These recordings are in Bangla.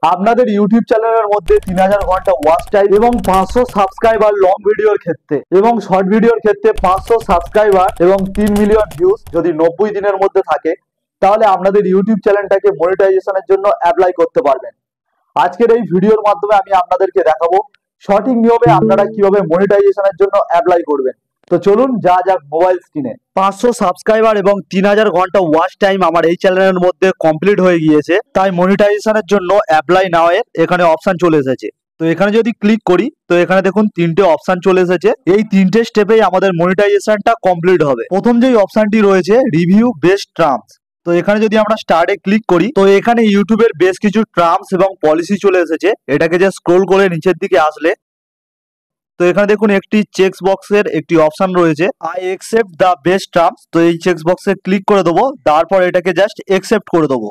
আপনাদের ইউটিউব চ্যানেলের মধ্যে 3000 ঘন্টা ওয়াচ টাইম এবং 500 সাবস্ক্রাইবার লং ভিডিওর ক্ষেত্রে এবং শর্ট ভিডিওর ক্ষেত্রে 500 সাবস্ক্রাইবার এবং 3 মিলিয়ন ভিউজ যদি 90 দিনের মধ্যে থাকে, তাহলে আপনাদের ইউটিউব চ্যানেলটাকে মনিটাইজেশনের জন্য অ্যাপ্লাই করতে পারবেন। আজকের এই ভিডিওর মাধ্যমে আমি আপনাদেরকে দেখাবো সঠিক নিয়মে আপনারা কিভাবে মনিটাইজেশনের জন্য অ্যাপ্লাই করবেন। তো চলুন যা যাক মোবাইল স্ক্রিনে। 500 সাবস্ক্রাইবার এবং 3000 ঘন্টা ওয়াচ টাইম আমার এই চ্যানেলের মধ্যে কমপ্লিট হয়ে গিয়েছে, তাই মনিটাইজেশনের জন্য অ্যাপ্লাই নাও এর এখানে অপশন চলে এসেছে। তো এখানে যদি ক্লিক করি তো এখানে দেখুন তিনটে অপশন চলে এসেছে। এই তিনটে স্টেপেই আমাদের মনিটাইজেশনটা কমপ্লিট হবে। প্রথম যেই অপশনটি রয়েছে রিভিউ বেস্ট টার্মস, তো এখানে যদি আমরা স্টার্টে ক্লিক করি তো এখানে ইউটিউবের বেশ কিছু টার্মস এবং পলিসি চলে এসেছে। এটাকে যে স্ক্রোল করে নিচের দিকে আসলে তো এখানে দেখুন একটি চেক বক্সের একটি অপশন রয়েছে I accept the best terms. তো এই চেক বক্সে ক্লিক করে দেবো, তারপর এটাকে জাস্ট একসেপ্ট করে দেবো।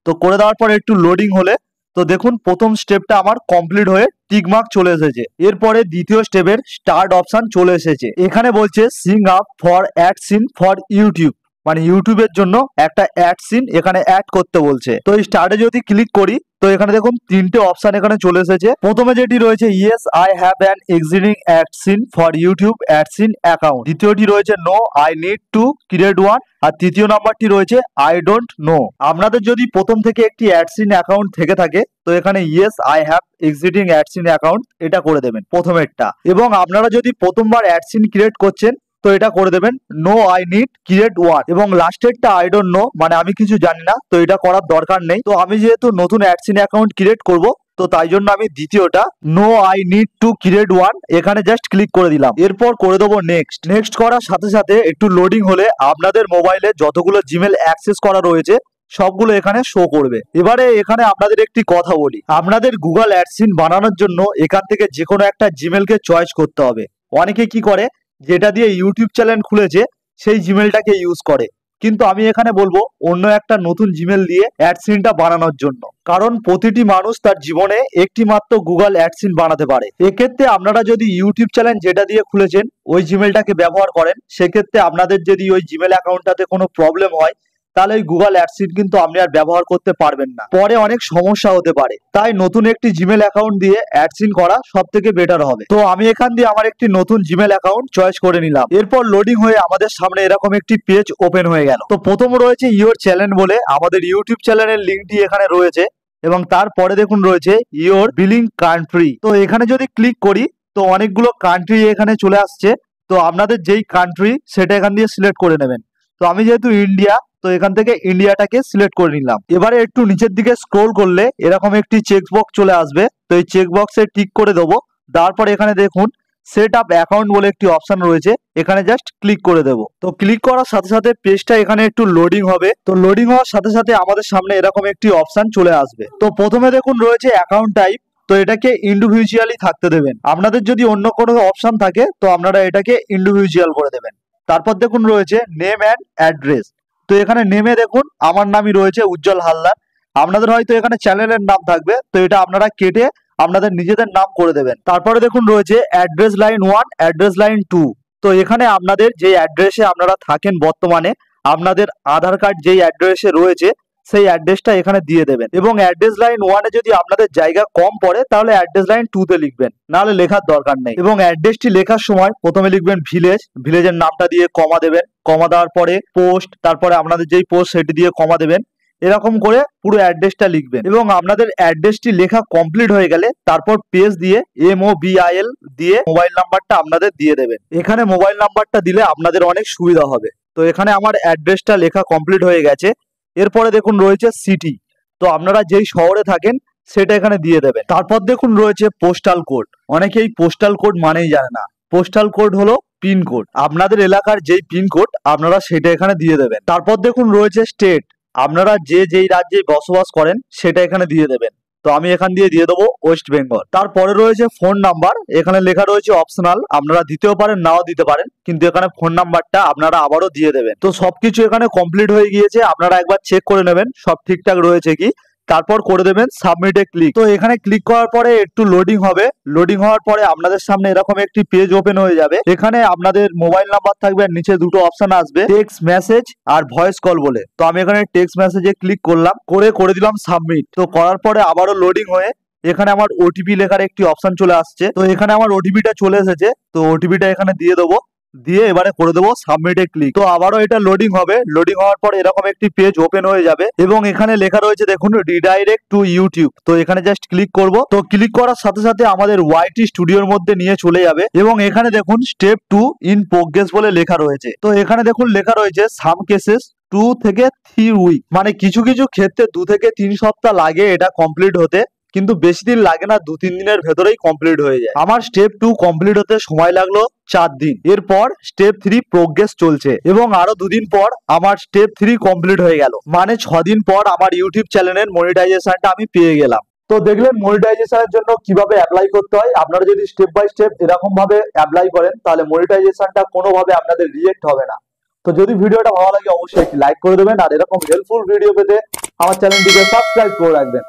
তো করে দেওয়ার পর একটু লোডিং হলে তো দেখুন প্রথম স্টেপটা আমার কমপ্লিট হয়ে টিকমার্ক চলে এসেছে। এরপরে দ্বিতীয় স্টেপের স্টার্ট অপশন চলে এসেছে। এখানে বলছে sign up for AdSense for YouTube, মানে ইউটিউবের জন্য একটা অ্যাড সিন এখানে অ্যাড করতে বলছে। তো এই স্টার্টে যদি ক্লিক করি তো এখানে দেখুন তিনটে অপশন এখানে চলে এসেছে। প্রথমে যেটি রয়েছে yes I have an existing AdSense for YouTube AdSense account, দ্বিতীয়টি রয়েছে no I need to create one, আর তৃতীয় নাম্বারটি রয়েছে আই ডোন্ট নো। আপনাদের যদি প্রথম থেকে একটি অ্যাডসিন অ্যাকাউন্ট থেকে থাকে তো এখানে yes I have existing AdSense account এটা করে দেবেন প্রথমেরটা, এবং আপনারা যদি প্রথমবার অ্যাডসিন ক্রিয়েট করছেন তো এটা করে দেবেন no I need create one, এবং লাস্টেরটা আই ডোন্ট নো মানে আমি কিছু জানি না, তো এটা করার দরকার নেই। তো আমি যেহেতু নতুন অ্যাডসিন অ্যাকাউন্ট ক্রিয়েট করব তো তাই জন্য আমি দ্বিতীয়টা no I need to create one এখানে জাস্ট ক্লিক করে দিলাম। এরপর করে দেবো নেক্সট। নেক্সট করার সাথে সাথে একটু লোডিং হলে আপনাদের মোবাইলে যতগুলো জিমেল অ্যাক্সেস করা রয়েছে সবগুলো এখানে শো করবে। এবারে এখানে আপনাদের একটি কথা বলি, আপনাদের গুগল অ্যাডসিন বানানোর জন্য এখান থেকে যে কোনো একটা জিমেলকে চয়েস করতে হবে। অনেকে কি করে যেটা দিয়ে ইউটিউব চ্যানেল খুলেছে সেই জিমেলটাকে ইউজ করে, কিন্তু আমি এখানে বলবো অন্য একটা নতুন জিমেল দিয়ে অ্যাডসিনটা বানানোর জন্য, কারণ প্রতিটি মানুষ তার জীবনে একটি মাত্র গুগল অ্যাডসিন বানাতে পারে। এক্ষেত্রে আপনারা যদি ইউটিউব চ্যানেল যেটা দিয়ে খুলেছেন ওই জিমেলটাকে ব্যবহার করেন, সেক্ষেত্রে আপনাদের যদি ওই জিমেল অ্যাকাউন্টটাতে কোনো প্রবলেম হয় তাহলে ওই গুগল অ্যাডসিন কিন্তু আপনি আর ব্যবহার করতে পারবেন না, পরে অনেক সমস্যা হতে পারে। তাই নতুন একটি জিমেল অ্যাকাউন্ট দিয়ে অ্যাডসিন করা সব থেকে বেটার হবে। তো আমি এখান দিয়ে আমার একটি নতুন জিমেল অ্যাকাউন্ট চয়েস করে নিলাম। এরপর লোডিং হয়ে আমাদের সামনে এরকম একটি পেজ ওপেন হয়ে গেল। তো প্রথম রয়েছে ইওর চ্যানেল বলে আমাদের ইউটিউব চ্যানেলের লিঙ্কটি এখানে রয়েছে, এবং তারপরে দেখুন রয়েছে ইওর বিলিং কান্ট্রি। তো এখানে যদি ক্লিক করি তো অনেকগুলো কান্ট্রি এখানে চলে আসছে। তো আপনাদের যেই কান্ট্রি সেটা এখান দিয়ে সিলেক্ট করে নেবেন। তো আমি যেহেতু ইন্ডিয়া তো এখান থেকে ইন্ডিয়াটাকে সিলেক্ট করে নিলাম। এবারে একটু নিচের দিকে স্ক্রোল করলে এরকম একটি চেক বক্স চলে আসবে। তো এই চেক বক্সে টিক করে দেবো, তারপর এখানে দেখুন সেট আপ অ্যাকাউন্ট বলে একটি অপশন রয়েছে, এখানে জাস্ট ক্লিক করে দেবো। তো ক্লিক করার সাথে সাথে পেজটা এখানে একটু লোডিং হবে। তো লোডিং হওয়ার সাথে সাথে আমাদের সামনে এরকম একটি অপশন চলে আসবে। তো প্রথমে দেখুন রয়েছে অ্যাকাউন্ট টাইপ, তো এটাকে ইন্ডিভিজুয়ালি থাকতে দেবেন। আপনাদের যদি অন্য কোনো অপশন থাকে তো আপনারা এটাকে ইন্ডিভিজুয়াল করে দেবেন। তারপর দেখুন রয়েছে নেম অ্যান্ড অ্যাড্রেস। তো এখানে নেমে দেখুন আমার নামই রয়েছে উজ্জ্বল হালদার। আপনাদের হয়তো এখানে চ্যানেলের নাম থাকবে, তো এটা আপনারা কেটে আপনাদের নিজেদের নাম করে দেবেন। তারপরে দেখুন রয়েছে অ্যাড্রেস লাইন 1 অ্যাড্রেস লাইন 2। তো এখানে আপনাদের যে অ্যাড্রেসে আপনারা থাকেন বর্তমানে আপনাদের আধার কার্ড যেই অ্যাড্রেসে রয়েছে সেই অ্যাড্রেসটা এখানে দিয়ে দেবেন, এবং অ্যাড্রেস লাইন 1 এ যদি আপনাদের জায়গা কম পড়ে তাহলে অ্যাড্রেস লাইন 2 তে লিখবেন, নাহলে লেখার দরকার নেই। এবং অ্যাড্রেসটি লেখার সময় প্রথমে লিখবেন ভিলেজ, ভিলেজের নামটা দিয়ে কমা দেবেন, কমা দেওয়ার পরে পোস্ট, তারপরে আপনাদের যেই পোস্ট সেটি দিয়ে কমা দেবেন, এরকম করে পুরো অ্যাড্রেসটা লিখবেন। এবং আপনাদের অ্যাড্রেসটি লেখা কমপ্লিট হয়ে গেলে তারপর পেজ দিয়ে MOBIL দিয়ে মোবাইল নাম্বারটা আপনাদের দিয়ে দেবেন। এখানে মোবাইল নাম্বারটা দিলে আপনাদের অনেক সুবিধা হবে। তো এখানে আমার অ্যাড্রেসটা লেখা কমপ্লিট হয়ে গেছে। এরপরে দেখুন রয়েছে সিটি, তো আপনারা যেই শহরে থাকেন সেটা এখানে দিয়ে দেবেন। তারপর দেখুন রয়েছে পোস্টাল কোড। অনেকেই পোস্টাল কোড মানেই জানে না। পোস্টাল কোড হলো পিনকোড, আপনাদের এলাকার যেই পিনকোড আপনারা সেটা এখানে দিয়ে দেবেন। তারপর দেখুন রয়েছে স্টেট, আপনারা যেই রাজ্যে বসবাস করেন সেটা এখানে দিয়ে দেবেন। তো আমি এখান দিয়ে দেবো ওয়েস্ট বেঙ্গল। তারপরে রয়েছে ফোন নাম্বার, এখানে লেখা রয়েছে অপশনাল, আপনারা দিতেও পারেন নাও দিতে পারেন, কিন্তু এখানে ফোন নাম্বারটা আপনারা আবারও দিয়ে দেবেন। তো সবকিছু এখানে কমপ্লিট হয়ে গিয়েছে, আপনারা একবার চেক করে নেবেন সব ঠিকঠাক রয়েছে কি। তারপর করে দেবেন সাবমিটে ক্লিক। তো এখানে ক্লিক করার পরে একটু লোডিং হবে, লোডিং হওয়ার পরে আপনাদের সামনে এরকম একটি পেজ ওপেন হয়ে যাবে। এখানে আপনাদের মোবাইল নাম্বার থাকবে আর নিচে দুটো অপশন আসবে, টেক্সট মেসেজ আর ভয়েস কল বলে। তো আমি এখানে টেক্সট মেসেজে ক্লিক করলাম, করে দিলাম সাবমিট। তো করার পরে আবারও লোডিং হয়ে এখানে আমার ওটিপি লেখার একটি অপশন চলে আসছে। তো এখানে আমার ওটিপিটা চলে এসেছে, তো ওটিপিটা এখানে দিয়ে দেবো, দিয়ে এবারে করে দেবো সাবমিটে ক্লিক। তো আবারও এটা লোডিং হবে, লোডিং হওয়ার পর এরকম একটি পেজ ওপেন হয়ে যাবে এবং এখানে লেখা রয়েছে দেখুন রিডাইরেক্ট টু ইউটিউব। তো এখানে জাস্ট ক্লিক করব। তো ক্লিক করার সাথে সাথে আমাদের ওয়াইটি স্টুডিওর মধ্যে নিয়ে চলে যাবে এবং এখানে দেখুন স্টেপ 2 ইন প্রোগ্রেস বলে লেখা রয়েছে। তো এখানে দেখুন লেখা রয়েছে সাম কেসেস 2 থেকে 3 উইক, মানে কিছু কিছু ক্ষেত্রে 2 থেকে 3 সপ্তাহ লাগে এটা কমপ্লিট হতে, কিন্তু বেশি দিন লাগে না, 2-3 দিনের ভেতরেই কমপ্লিট হয়ে যায়। আমার স্টেপ 2 কমপ্লিট হতে সময় লাগলো 4 দিন। এরপর স্টেপ 3 প্রোগ্রেস চলছে এবং আরো 2 দিন পর আমার স্টেপ 3 কমপ্লিট হয়ে গেল, মানে 6 দিন পর আমার ইউটিউব চ্যানেলের মনিটাইজেশনটা আমি পেয়ে গেলাম। তো দেখলেন মনিটাইজেশনের জন্য কিভাবে অ্যাপ্লাই করতে হয়। আপনারা যদি স্টেপ বাই স্টেপ এরকম ভাবে অ্যাপ্লাই করেন তাহলে মনিটাইজেশনটা কোনোভাবে আপনাদের রিজেক্ট হবে না। তো যদি ভিডিওটা ভালো লাগে অবশ্যই একটি লাইক করে দেবেন আর এরকম হেল্পফুল ভিডিও পেতে আমার চ্যানেলটিকে সাবস্ক্রাইব করে রাখবেন।